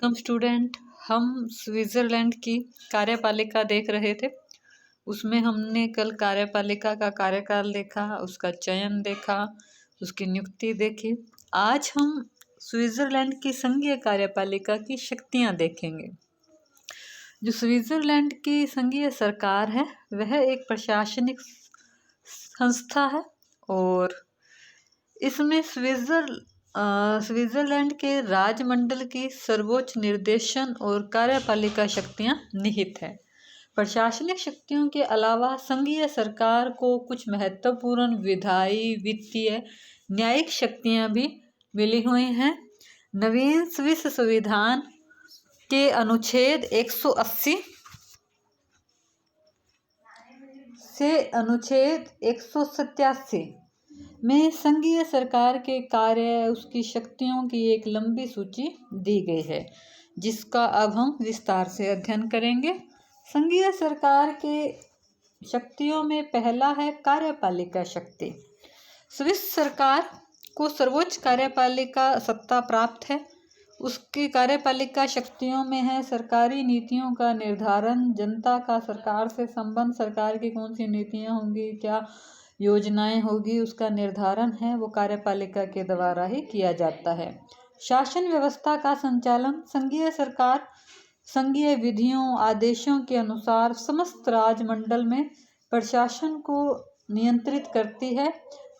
कम student, हम Switzerland की कार्यपालिका देख रहे थे। उसमें हमने कल कार्यपालिका का कार्यकाल देखा, उसका चयन देखा, उसकी नियुक्ति देखी। आज हम स्विट्ज़रलैंड की संघीय कार्यपालिका की शक्तियां देखेंगे। जो स्विट्ज़रलैंड की संघीय सरकार है वह एक प्रशासनिक संस्था है और इसमें स्विट्ज़रलैंड के राजमंडल की सर्वोच्च निर्देशन और कार्यपालिका शक्तियां निहित है। प्रशासनिक शक्तियों के अलावा संघीय सरकार को कुछ महत्वपूर्ण विधायी, वित्तीय, न्यायिक शक्तियां भी मिली हुई हैं। नवीन स्विस संविधान के अनुच्छेद 180 से अनुच्छेद 187 में संघीय सरकार के कार्य, उसकी शक्तियों की एक लंबी सूची दी गई है, जिसका अब हम विस्तार से अध्ययन करेंगे। संघीय सरकार के शक्तियों में पहला है कार्यपालिका शक्ति। स्विस सरकार को सर्वोच्च कार्यपालिका सत्ता प्राप्त है। उसकी कार्यपालिका शक्तियों में है सरकारी नीतियों का निर्धारण, जनता का सरकार से संबंध, सरकार की कौन सी नीतियां होंगी, क्या योजनाएं होगी, उसका निर्धारण है वो कार्यपालिका के द्वारा ही किया जाता है। शासन व्यवस्था का संचालन संघीय सरकार संघीय विधियों, आदेशों के अनुसार समस्त राजमंडल में प्रशासन को नियंत्रित करती है।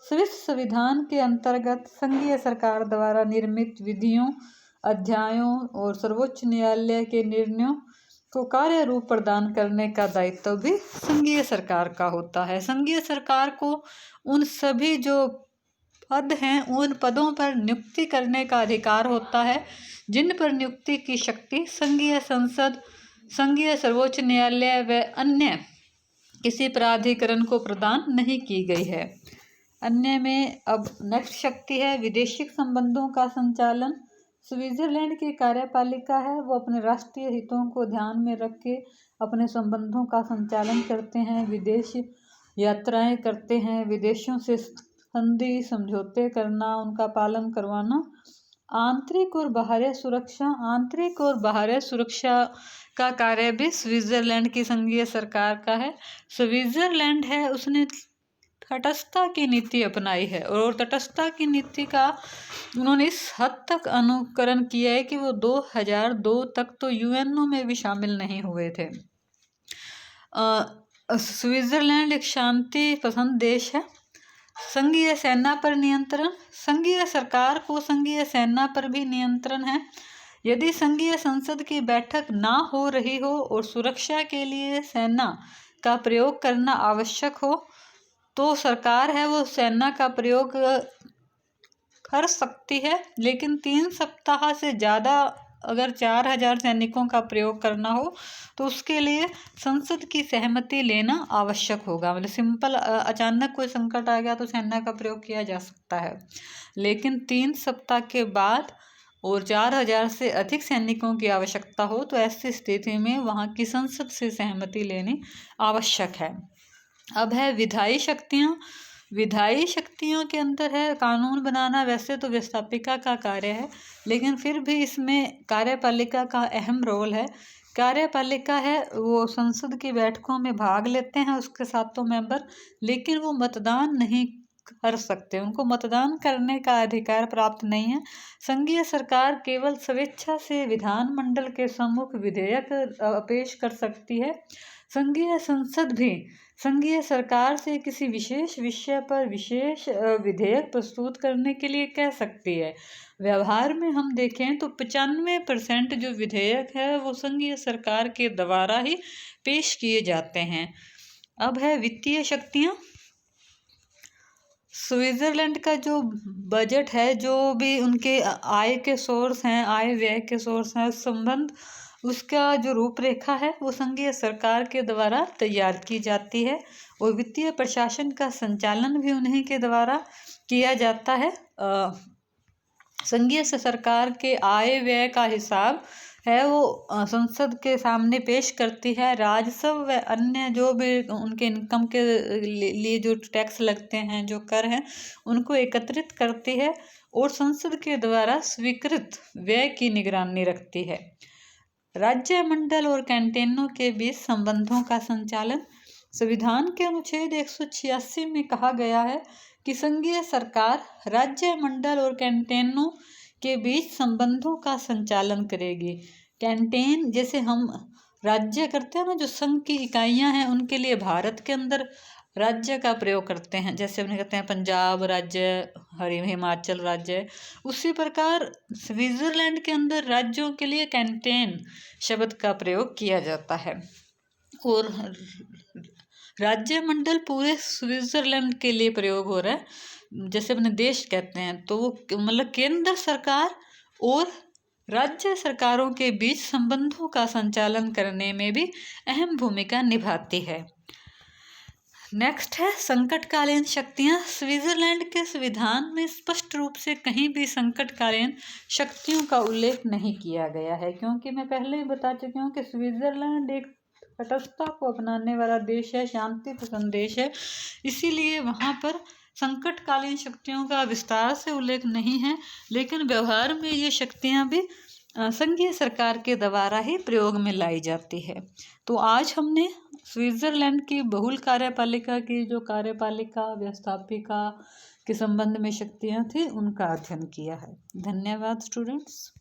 स्विस संविधान के अंतर्गत संघीय सरकार द्वारा निर्मित विधियों, अध्यायों और सर्वोच्च न्यायालय के निर्णयों को कार्य रूप प्रदान करने का दायित्व भी संघीय सरकार का होता है। संघीय सरकार को उन सभी जो पद हैं उन पदों पर नियुक्ति करने का अधिकार होता है जिन पर नियुक्ति की शक्ति संघीय संसद, संघीय सर्वोच्च न्यायालय व अन्य किसी प्राधिकरण को प्रदान नहीं की गई है। अन्य में अब नेक्स्ट शक्ति है विदेशिक संबंधों का संचालन। स्विट्ज़रलैंड की कार्यपालिका है वो अपने राष्ट्रीय हितों को ध्यान में रख के अपने संबंधों का संचालन करते हैं, विदेश यात्राएं करते हैं, विदेशों से संधि समझौते करना, उनका पालन करवाना। आंतरिक और बाहरी सुरक्षा का कार्य भी स्विट्ज़रलैंड की संघीय सरकार का है। स्विट्ज़रलैंड है उसने तटस्थता की नीति अपनाई है और तटस्थता की नीति का उन्होंने इस हद तक अनुकरण किया है कि वो 2002 तक तो यूएनओ में भी शामिल नहीं हुए थे। स्विट्ज़रलैंड एक शांति पसंद देश है। संघीय सेना पर नियंत्रण। संघीय सरकार को संघीय सेना पर भी नियंत्रण है। यदि संघीय संसद की बैठक ना हो रही हो और सुरक्षा के लिए सेना का प्रयोग करना आवश्यक हो तो सरकार है वो सेना का प्रयोग कर सकती है, लेकिन 3 सप्ताह से ज़्यादा अगर 4000 सैनिकों का प्रयोग करना हो तो उसके लिए संसद की सहमति लेना आवश्यक होगा। मतलब सिंपल अचानक कोई संकट आ गया तो सेना का प्रयोग किया जा सकता है, लेकिन 3 सप्ताह के बाद और 4000 से अधिक सैनिकों की आवश्यकता हो तो ऐसी स्थिति में वहाँ की संसद से सहमति लेनी आवश्यक है। अब है विधायी शक्तियाँ। विधायी शक्तियों के अंदर है कानून बनाना। वैसे तो व्यवस्थापिका का कार्य है, लेकिन फिर भी इसमें कार्यपालिका का अहम रोल है। कार्यपालिका है वो संसद की बैठकों में भाग लेते हैं उसके सातों मेंबर, लेकिन वो मतदान नहीं कर सकते, उनको मतदान करने का अधिकार प्राप्त नहीं है। संघीय सरकार केवल स्वेच्छा से विधानमंडल के सम्मुख विधेयक पेश कर सकती है। संघीय संसद भी संघीय सरकार से किसी विशेष विषय पर विशेष विधेयक प्रस्तुत करने के लिए कह सकती है। व्यवहार में हम देखें तो 95% जो विधेयक है वो संघीय सरकार के द्वारा ही पेश किए जाते हैं। अब है वित्तीय शक्तियाँ। स्विट्ज़रलैंड का जो बजट है, जो भी उनके आय के सोर्स हैं, आय व्यय के सोर्स हैं, संबंध उसका जो रूपरेखा है वो संघीय सरकार के द्वारा तैयार की जाती है और वित्तीय प्रशासन का संचालन भी उन्हीं के द्वारा किया जाता है। संघीय सरकार के आय व्यय का हिसाब है वो संसद के सामने पेश करती है। राजस्व व अन्य जो भी उनके इनकम के लिए जो टैक्स लगते हैं, जो कर हैं, उनको एकत्रित करती है और संसद के द्वारा स्वीकृत व्यय की निगरानी रखती है। राज्य मंडल और कैंटोनों के बीच संबंधों का संचालन। संविधान के अनुच्छेद 186 में कहा गया है कि संघीय सरकार राज्य मंडल और कैंटोनों के बीच संबंधों का संचालन करेगी। कैंटोन जैसे हम राज्य करते हैं ना, जो संघ की इकाइयां हैं, उनके लिए भारत के अंदर राज्य का प्रयोग करते हैं। जैसे अपने कहते हैं पंजाब राज्य, हिमाचल राज्य, उसी प्रकार स्विट्जरलैंड के अंदर राज्यों के लिए कैंटोन शब्द का प्रयोग किया जाता है। और राज्य मंडल पूरे स्विट्जरलैंड के लिए प्रयोग हो रहा है। जैसे अपने देश कहते हैं, तो वो मतलब केंद्र सरकार और राज्य सरकारों के बीच संबंधों का संचालन करने में भी अहम भूमिका निभाती है। नेक्स्ट है संकटकालीन शक्तियां। स्विट्जरलैंड के संविधान में स्पष्ट रूप से कहीं भी संकटकालीन शक्तियों का उल्लेख नहीं किया गया है, क्योंकि मैं पहले ही बता चुकी हूँ कि स्विट्जरलैंड एक तटस्थता को अपनाने वाला देश है, शांति पसंद देश है, इसीलिए वहाँ पर संकटकालीन शक्तियों का विस्तार से उल्लेख नहीं है। लेकिन व्यवहार में ये शक्तियाँ भी संघीय सरकार के द्वारा ही प्रयोग में लाई जाती है। तो आज हमने स्विट्जरलैंड की बहुल कार्यपालिका की जो कार्यपालिका व्यवस्थापिका के संबंध में शक्तियाँ थी, उनका अध्ययन किया है। धन्यवाद स्टूडेंट्स।